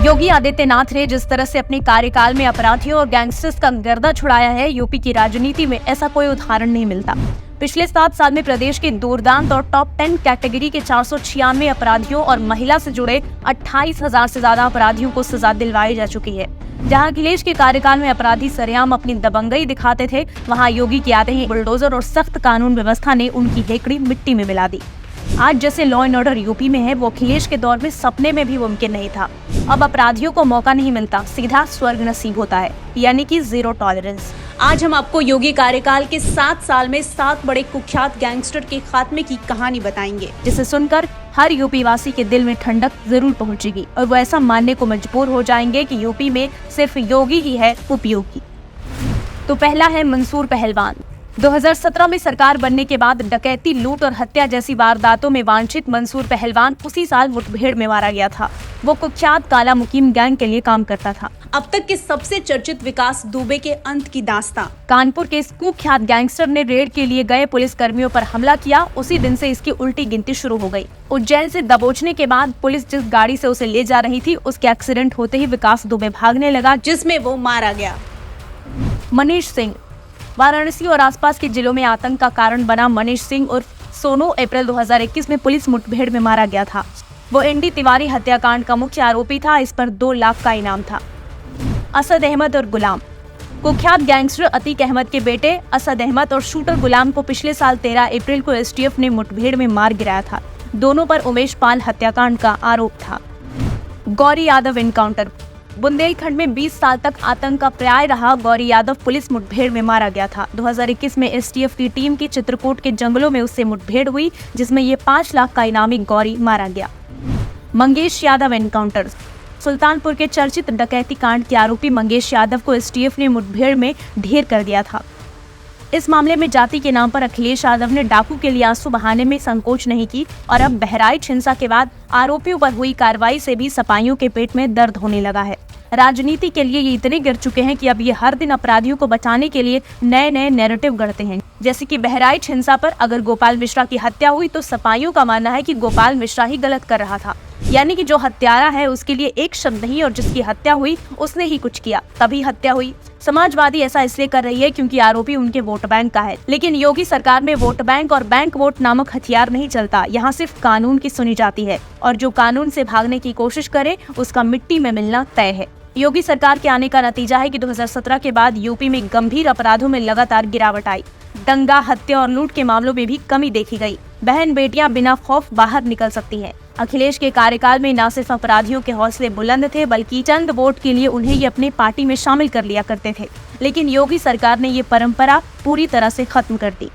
योगी आदित्यनाथ ने जिस तरह से अपने कार्यकाल में अपराधियों और गैंगस्टर्स का गर्दा छुड़ाया है, यूपी की राजनीति में ऐसा कोई उदाहरण नहीं मिलता। पिछले 7 साल में प्रदेश के दुर्दांत और टॉप 10 कैटेगरी के 496 अपराधियों और महिला से जुड़े 28,000 से ज्यादा अपराधियों को सजा दिलवाई जा चुकी है। जहां अखिलेश के कार्यकाल में अपराधी सरेआम अपनी दबंगई दिखाते थे, वहां योगी के आते ही बुलडोजर और सख्त कानून व्यवस्था ने उनकी हेकड़ी मिट्टी में मिला दी। आज जैसे लॉ एंड ऑर्डर यूपी में है, वो अखिलेश के दौर में सपने में भी मुमकिन नहीं था। अब अपराधियों को मौका नहीं मिलता, सीधा स्वर्ग नसीब होता है, यानी कि जीरो टॉलरेंस। आज हम आपको योगी कार्यकाल के 7 साल में 7 बड़े कुख्यात गैंगस्टर के खात्मे की कहानी बताएंगे, जिसे सुनकर हर यूपी वासी के दिल में ठंडक जरूर पहुंचेगी और वो ऐसा मानने को मजबूर हो जाएंगे कि यूपी में सिर्फ योगी ही है उपयोगी। तो पहला है मंसूर पहलवान। 2017 में सरकार बनने के बाद डकैती, लूट और हत्या जैसी वारदातों में वांछित मंसूर पहलवान उसी साल मुठभेड़ में मारा गया था। वो कुख्यात काला मुकीम गैंग के लिए काम करता था। अब तक के सबसे चर्चित विकास दुबे के अंत की दास्तां। कानपुर के इस कुख्यात गैंगस्टर ने रेड के लिए गए पुलिस कर्मियों पर हमला किया। उसी दिन से इसकी उल्टी गिनती शुरू हो गई। उज्जैन से दबोचने के बाद पुलिस जिस गाड़ी से उसे ले जा रही थी, उसके एक्सीडेंट होते ही विकास दुबे भागने लगा, जिसमें वो मारा गया। मनीष सिंह। वाराणसी और आसपास के जिलों में आतंक का कारण बना मनीष सिंह उर्फ सोनू अप्रैल 2021 में पुलिस मुठभेड़ में मारा गया था। वो एनडी तिवारी हत्याकांड का मुख्य आरोपी था। इस पर 2 लाख का इनाम था। असद अहमद और गुलाम। कुख्यात गैंगस्टर अतीक अहमद के बेटे असद अहमद और शूटर गुलाम को पिछले साल 13 अप्रैल को एसटीएफ ने मुठभेड़ में मार गिराया था। दोनों पर उमेश पाल हत्याकांड का आरोप था। गौरी यादव एनकाउंटर। बुंदेलखंड में 20 साल तक आतंक का पर्याय रहा गौरी यादव पुलिस मुठभेड़ में मारा गया था। 2021 में एसटीएफ की टीम की चित्रकूट के जंगलों में उससे मुठभेड़ हुई, जिसमें ये 5 लाख का इनामी गौरी मारा गया। मंगेश यादव एनकाउंटर। सुल्तानपुर के चर्चित डकैती कांड के आरोपी मंगेश यादव को एसटीएफ ने मुठभेड़ में ढेर कर दिया था। इस मामले में जाति के नाम पर अखिलेश यादव ने डाकू के लिए आंसू बहाने में संकोच नहीं की और अब बहराइच हिंसा के बाद आरोपियों पर हुई कार्रवाई से भी सपाइयों के पेट में दर्द होने लगा है। राजनीति के लिए ये इतने गिर चुके हैं कि अब ये हर दिन अपराधियों को बचाने के लिए नए नए नैरेटिव गढ़ते हैं। जैसे कि बहराइच हिंसा पर अगर गोपाल मिश्रा की हत्या हुई तो सपाइयों का मानना है कि गोपाल मिश्रा ही गलत कर रहा था, यानी कि जो हत्यारा है उसके लिए एक शब्द नहीं और जिसकी हत्या हुई उसने ही कुछ किया तभी हत्या हुई। समाजवादी ऐसा इसलिए कर रही है क्योंकि आरोपी उनके वोट बैंक का है, लेकिन योगी सरकार में वोट बैंक और बैंक वोट नामक हथियार नहीं चलता। यहाँ सिर्फ कानून की सुनी जाती है और जो कानून से भागने की कोशिश करे उसका मिट्टी में मिलना तय है। योगी सरकार के आने का नतीजा है कि 2017 के बाद यूपी में गंभीर अपराधों में लगातार गिरावट आई। दंगा, हत्या और लूट के मामलों में भी कमी देखी गई। बहन बेटियां बिना खौफ बाहर निकल सकती हैं। अखिलेश के कार्यकाल में न सिर्फ अपराधियों के हौसले बुलंद थे, बल्कि चंद वोट के लिए उन्हें ये अपनी पार्टी में शामिल कर लिया करते थे। लेकिन योगी सरकार ने ये परंपरा पूरी तरह से खत्म कर दी।